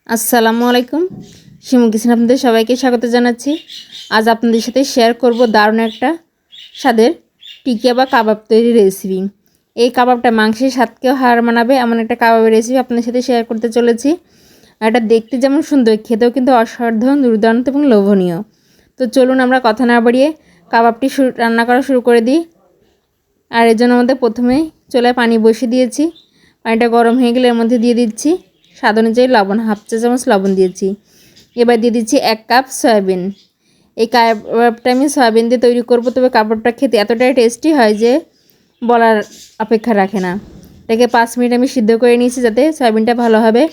আসসালামু আলাইকুম। শিমু কিচেন আপনাদের সবাইকে স্বাগত জানাচ্ছি। আজ আপনাদের সাথে শেয়ার করব দারুণ একটা স্বাদের টিকিয়া বা কাবাব তৈরির রেসিপি। এই কাবাবটা মাংসের স্বাদকেও হার মানাবে এমন একটা কাবাবের রেসিপি আপনাদের সাথে শেয়ার করতে চলেছি। আর এটা দেখতে যেমন সুন্দর, খেতেও কিন্তু অসাধারণ, দুর্দান্ত এবং লোভনীয়। তো চলুন আমরা কথা না বাড়িয়ে কাবাবটি রান্না করা শুরু করে দিই। আর এর জন্য আমাদের প্রথমেই চুলায় পানি বসিয়ে দিয়েছি। পানিটা গরম হয়ে গেলে এর মধ্যে দিয়ে দিচ্ছি স্বাদ অনুযায়ী লবণ, হাফ চা চামচ লবণ দিয়েছি। এবার দিয়ে দিচ্ছি 1 কাপ সয়াবিন। এই কাবাবটা আমি সয়াবিন দিয়ে তৈরি করব, তবে কাবাবটা খেতে এতটাই টেস্টি হয় যে বলার অপেক্ষা রাখে না। এটাকে 5 মিনিট আমি সিদ্ধ করে নিয়েছি যাতে সয়াবিনটা ভালোভাবে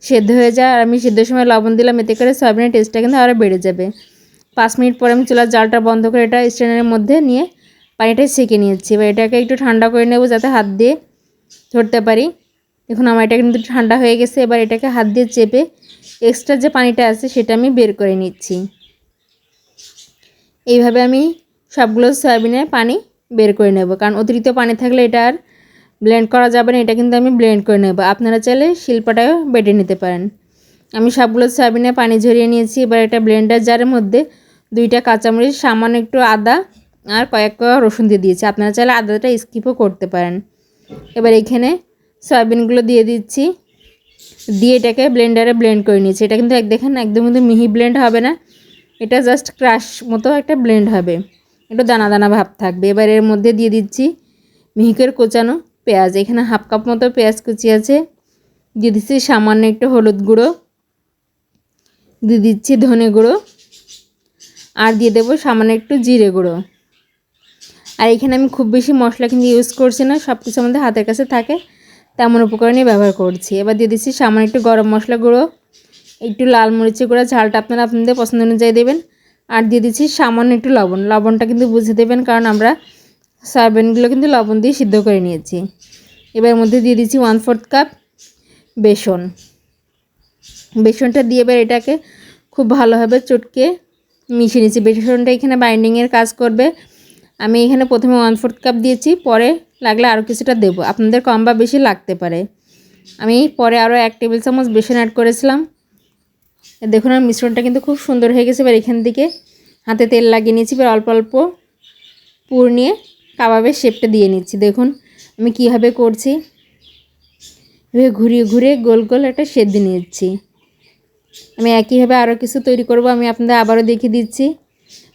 সেদ্ধ হয়ে যায়। আর আমি সিদ্ধের সময় লবণ দিলাম, এতে করে সয়াবিনের টেস্টটা কিন্তু আরও বেড়ে যাবে। 5 মিনিট পরে আমি চুলার জালটা বন্ধ করে এটা স্ট্রেনারের মধ্যে নিয়ে পানিটা ছেঁকে নিয়েছি। এবার এটাকে একটু ঠান্ডা করে নেব যাতে হাত দিয়ে ধরতে পারি। দেখুন আমার এটা কিন্তু ঠান্ডা হয়ে গেছে। এবার এটাকে হাত দিয়ে চেপে এক্সট্রা যে পানিটা আছে সেটা আমি বের করে নিচ্ছি। এইভাবে আমি সবগুলো সয়াবিনের পানি বের করে নেব, কারণ অতিরিক্ত পানি থাকলে এটা আর ব্লেন্ড করা যাবে না। এটা কিন্তু আমি ব্লেন্ড করে নেব, আপনারা চাইলে শিলপাটাও বেটে নিতে পারেন। আমি সবগুলো সয়াবিনের পানি ঝরিয়ে নিয়েছি। এবার এটা ব্লেন্ডার জারের মধ্যে 2টা কাঁচামরিচ, সামান্য একটু আদা আর কয়েক কোয়া রসুন দিয়ে দিয়েছি। আপনারা চাইলে আদাটা স্কিপও করতে পারেন। এবার এখানে সয়াবিনগুলো দিয়ে দিচ্ছি, দিয়ে এটাকে ব্লেন্ডারে ব্লেন্ড করে নিয়েছি। এটা কিন্তু দেখেন একদম কিন্তু মিহি ব্লেন্ড হবে না, এটা জাস্ট ক্রাশ মতো একটা ব্লেন্ড হবে, একটু দানা দানা ভাব থাকবে। এবার এর মধ্যে দিয়ে দিচ্ছি মিহি করে কোচানো পেঁয়াজ। এখানে হাফ কাপ মতো পেঁয়াজ কুচি আছে। দিয়ে দিচ্ছি সামান্য একটু হলুদ গুঁড়ো, দিয়ে দিচ্ছি ধনে গুঁড়ো, আর দিয়ে দেবো সামান্য একটু জিরে গুঁড়ো। আর এখানে আমি খুব বেশি মশলা কিন্তু ইউজ করছি না, সব কিছু আমাদের হাতের কাছে থাকে তেমন উপকরণই ব্যবহার করছি। এবার দিয়ে দিচ্ছি সামান্য একটু গরম মশলা গুঁড়ো, একটু লাল মরিচের গুঁড়ো, ঝালটা আপনারা আপনাদের পছন্দ অনুযায়ী দেবেন। আর দিয়ে দিচ্ছি সামান্য একটু লবণ। লবণটা কিন্তু বুঝে দেবেন, কারণ আমরা সয়াবিনগুলো কিন্তু লবণ দিয়ে সিদ্ধ করে নিয়েছি। এবার এর মধ্যে দিয়ে দিচ্ছি 1/4 কাপ বেসন। বেসনটা দিয়ে এবার এটাকে খুব ভালোভাবে চটকে মিশিয়ে নিচ্ছি। বেসনটা এখানে বাইন্ডিংয়ের কাজ করবে। আমি এখানে প্রথমে 1/4 কাপ দিয়েছি, পরে লাগলে আরও কিছুটা দেবো, আপনাদের কম বা বেশি লাগতে পারে। আমি পরে আরও 1 টেবিল চামচ বেসন অ্যাড করেছিলাম। দেখুন আর মিশ্রণটা কিন্তু খুব সুন্দর হয়ে গেছে। এবার এখান থেকে হাতে তেল লাগিয়ে নিয়েছি। এবার অল্প অল্প পুর নিয়ে কাবাবের শেপটা দিয়ে নিচ্ছি। দেখুন আমি কীভাবে করছি, এভাবে ঘুরিয়ে ঘুরিয়ে গোল গোল একটা শেপ দিয়ে নিচ্ছি। আমি একইভাবে আরও কিছু তৈরি করব, আমি আপনাদের আবারও দেখিয়ে দিচ্ছি।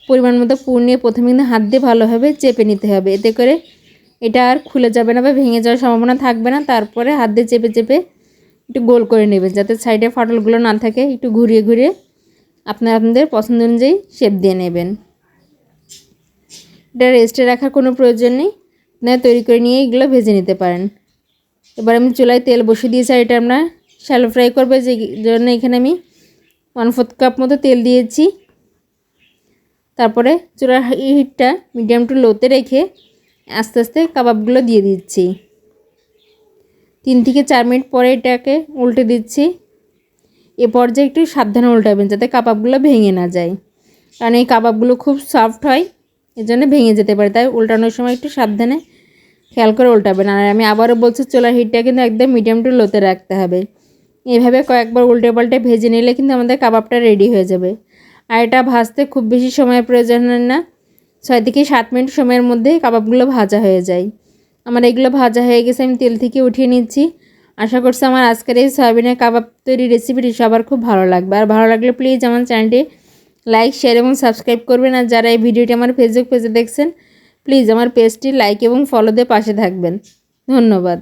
পরিমাণ মতো পুর নিয়ে প্রথমে কিন্তু হাত দিয়ে ভালোভাবে চেপে নিতে হবে, এতে করে এটা আর খুলে যাবে না বা ভেঙে যাওয়ার সম্ভাবনা থাকবে না। তারপরে হাত দিয়ে চেপে চেপে একটু গোল করে নেবেন যাতে সাইডে ফাটলগুলো না থাকে। একটু ঘুরিয়ে ঘুরিয়ে আপনাদের পছন্দ অনুযায়ী শেপ দিয়ে নেবেন। এটা রেস্টে রাখার কোনো প্রয়োজন নেই, আপনারা তৈরি করে নিয়ে এগুলো ভেজে নিতে পারেন। এবার আমি চুলায় তেল বসিয়ে দিয়েছি, আর এটা আমরা শ্যালো ফ্রাই করবো, যে জন্য এখানে আমি 1/4 কাপ মতো তেল দিয়েছি। তারপরে চুলার হিটটা মিডিয়াম টু লোতে রেখে আস্তে আস্তে কাবাবগুলো দিয়ে দিচ্ছি। 3 থেকে 4 মিনিট পরে এটাকে উল্টে দিচ্ছি। এ পর্যায়ে একটু সাবধানে উল্টাবেন যাতে কাবাবগুলো ভেঙে না যায়, কারণ এই কাবাবগুলো খুব সফট হয়, এর জন্য ভেঙে যেতে পারে। তাই উল্টানোর সময় একটু সাবধানে খেয়াল করে উল্টাবেন। আর আমি আবারও বলছি, চুলার হিটটা কিন্তু একদম মিডিয়াম টু লোতে রাখতে হবে। এভাবে কয়েকবার উল্টে পাল্টে ভেজে নিলে কিন্তু আমাদের কাবাবটা রেডি হয়ে যাবে। আর এটা ভাজতে খুব বেশি সময়ের প্রয়োজন হয় না, 6 থেকে 7 মিনিট সময়ের মধ্যে কাবাবগুলো ভাজা হয়ে যায়। আমার এগুলো ভাজা হয়ে গেছে, আমি তেল থেকে উঠিয়ে নিচ্ছি। আশা করছি আমার আজকের এই সয়াবিনের কাবাব তৈরি রেসিপিটি সবার খুব ভালো লাগবে। আর ভালো লাগলে প্লিজ আমার চ্যানেলটি লাইক, শেয়ার এবং সাবস্ক্রাইব করবেন। আর যারা এই ভিডিওটি আমার ফেসবুক পেজে দেখছেন, প্লিজ আমার পেজটি লাইক এবং ফলো দিয়ে পাশে থাকবেন। ধন্যবাদ।